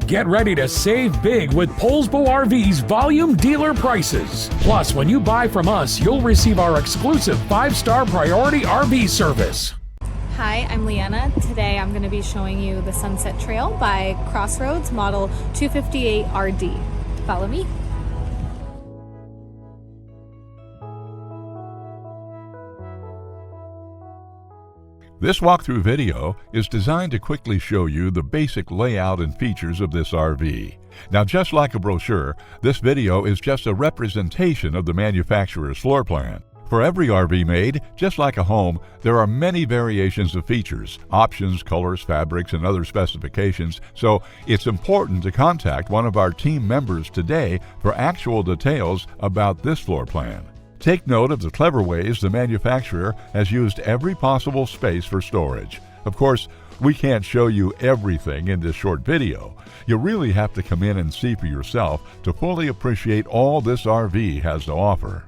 Get ready to save big with Poulsbo RV's volume dealer prices. Plus, when you buy from us, you'll receive our exclusive 5-star priority RV service. Hi, I'm Leanna. Today I'm going to be showing you the Sunset Trail by CrossRoads model 258RD. Follow me. This walkthrough video is designed to quickly show you the basic layout and features of this RV. Now, just like a brochure, this video is just a representation of the manufacturer's floor plan. For every RV made, just like a home, there are many variations of features, options, colors, fabrics, and other specifications, so it's important to contact one of our team members today for actual details about this floor plan. Take note of the clever ways the manufacturer has used every possible space for storage. Of course, we can't show you everything in this short video. You really have to come in and see for yourself to fully appreciate all this RV has to offer.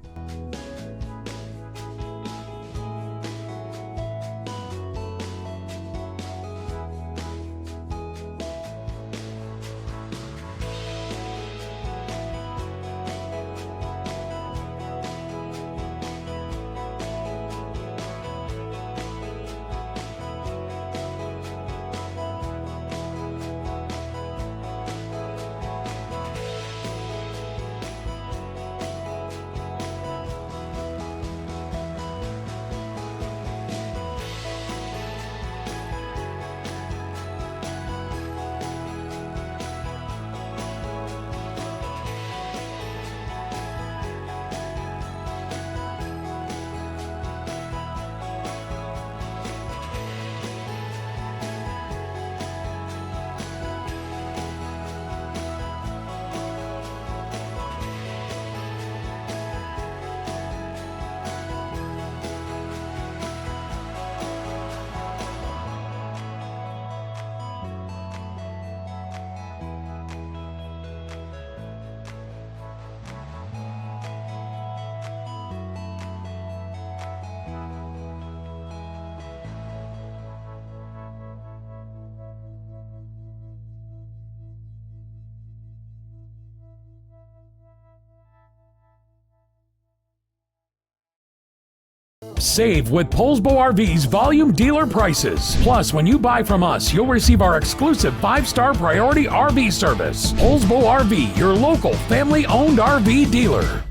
Save with Poulsbo RV's volume dealer prices. Plus, when you buy from us, you'll receive our exclusive 5-star priority RV service. Poulsbo RV, your local family-owned RV dealer.